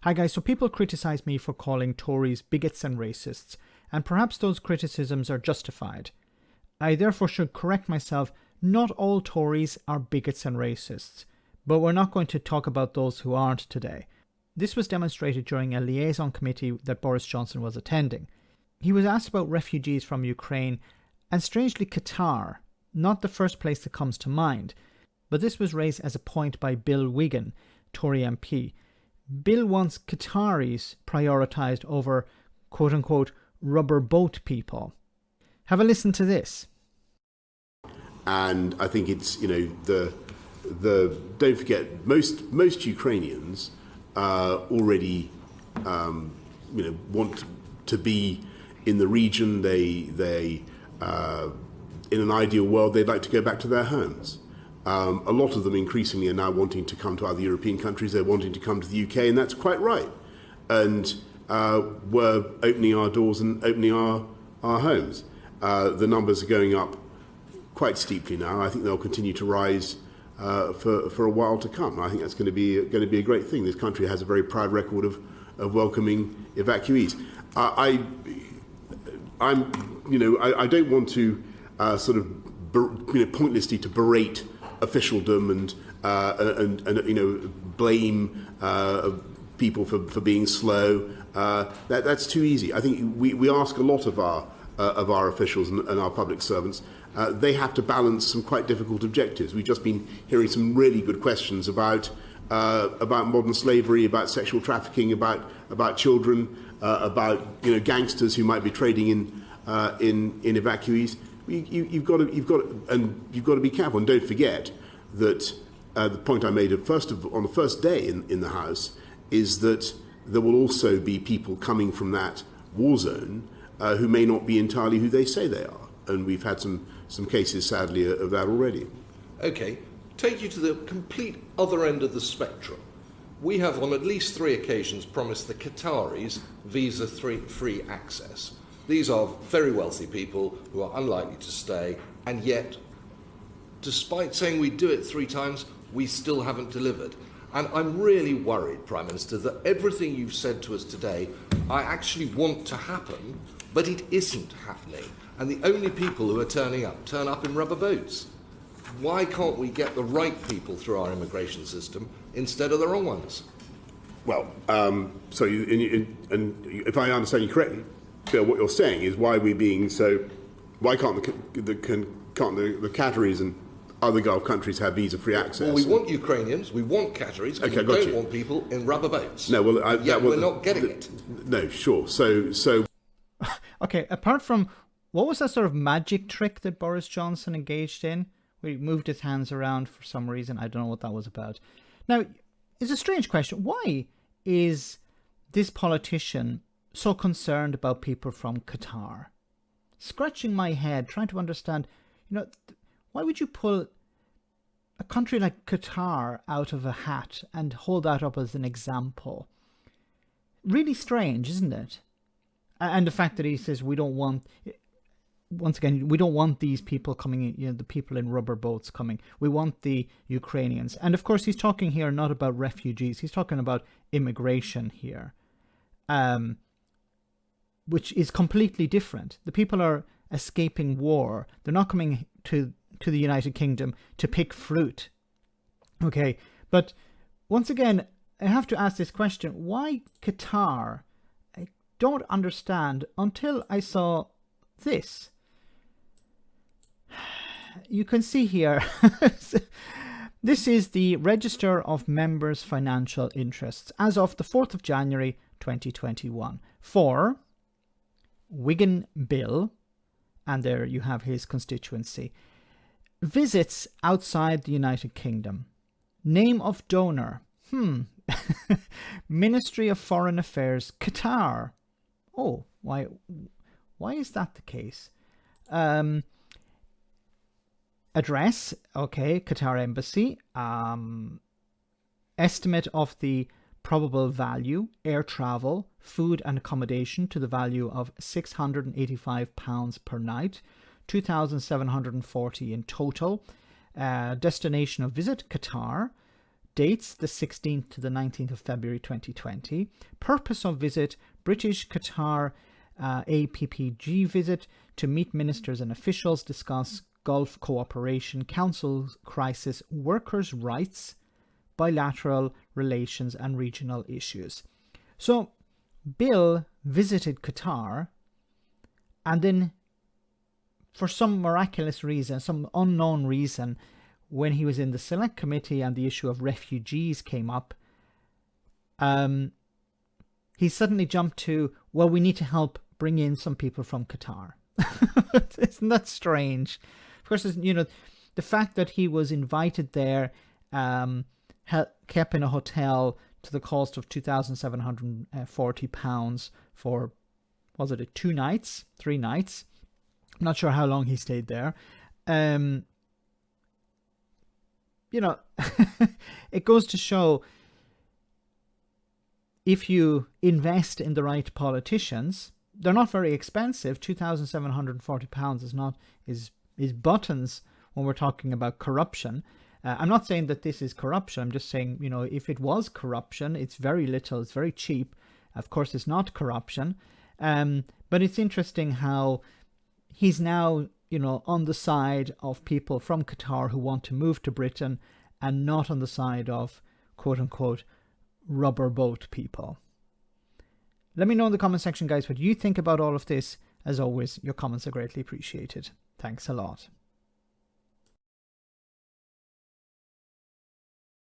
Hi guys, so people criticize me for calling Tories bigots and racists, and perhaps those criticisms are justified. I therefore should correct myself. Not all Tories are bigots and racists, but we're not going to talk about those who aren't today. This was demonstrated during a liaison committee that Boris Johnson was attending. He was asked about refugees from Ukraine, and strangely Qatar, not the first place that comes to mind, but this was raised as a point by Bill Wiggin, Tory MP. Bill wants Qataris prioritised over quote-unquote rubber boat people. Have a listen to this. And I think it's, the don't forget, most Ukrainians already, want to be in the region. They in an ideal world, they'd like to go back to their homes. A lot of them increasingly are now wanting to come to other European countries. They're wanting to come to the UK, and that's quite right. And we're opening our doors and opening our homes. The numbers are going up quite steeply now. I think they'll continue to rise for a while to come. And I think that's going to be a great thing. This country has a very proud record of welcoming evacuees. I don't want to pointlessly to berate officialdom and blame people for being slow. That's too easy. I think we ask a lot of our officials and our public servants. They have to balance some quite difficult objectives. We've just been hearing some really good questions about modern slavery, about sexual trafficking, about children, about gangsters who might be trading in evacuees. You've got to be careful, and don't forget that the point I made on the first day in the House is that there will also be people coming from that war zone who may not be entirely who they say they are, and we've had some cases, sadly, of that already. Okay, take you to the complete other end of the spectrum. We have on at least 3 occasions promised the Qataris visa-free access. These are very wealthy people who are unlikely to stay, and yet, despite saying we do it 3 times, we still haven't delivered. And I'm really worried, Prime Minister, that everything you've said to us today, I actually want to happen, but it isn't happening. And the only people who are turn up in rubber boats. Why can't we get the right people through our immigration system instead of the wrong ones? Well, so if I understand you correctly, Bill, what you're saying is why can't the Qataris and other Gulf countries have visa-free access? Well, we want Ukrainians, we want Qataris, and we don't want people in rubber boats. No, well, we're not getting it. No, sure. So. Okay, apart from, what was that sort of magic trick that Boris Johnson engaged in? Where he moved his hands around for some reason. I don't know what that was about. Now, it's a strange question. Why is this politician so concerned about people from Qatar? Scratching my head, trying to understand, why would you pull a country like Qatar out of a hat and hold that up as an example? Really strange, isn't it? And the fact that he says we don't want these people coming in, the people in rubber boats coming. We want the Ukrainians. And of course, he's talking here not about refugees. He's talking about immigration here. Which is completely different. The people are escaping war. They're not coming to the United Kingdom to pick fruit. Okay, but once again, I have to ask this question. Why Qatar? I don't understand until I saw this. You can see here, this is the Register of Members' Financial Interests as of the 4th of January 2021 for Wiggin Bill, and there you have his constituency. Visits outside the United Kingdom. Name of donor. Ministry of Foreign Affairs, Qatar. Oh, why is that the case? Address, okay, Qatar Embassy. Estimate of the probable value, air travel, food and accommodation to the value of £685 per night, 2,740 in total. Destination of visit, Qatar. Dates the 16th to the 19th of February 2020. Purpose of visit: British Qatar APPG visit to meet ministers and officials, discuss Gulf cooperation, Council crisis, workers' rights, bilateral relations and regional issues. So Bill visited Qatar, and then for some miraculous reason, some unknown reason, when he was in the select committee and the issue of refugees came up, he suddenly jumped to, well, we need to help bring in some people from Qatar. Isn't that strange? Of course, you know, the fact that he was invited there, kept in a hotel to the cost of £2,740 for, was it 3 nights? I'm not sure how long he stayed there. You know, it goes to show, if you invest in the right politicians, they're not very expensive. £2,740 is buttons when we're talking about corruption. I'm not saying that this is corruption. I'm just saying, you know, if it was corruption, it's very little, it's very cheap. Of course, it's not corruption. But it's interesting how he's now, you know, on the side of people from Qatar who want to move to Britain, and not on the side of, quote unquote, rubber boat people. Let me know in the comment section, guys, what you think about all of this. As always, your comments are greatly appreciated. Thanks a lot.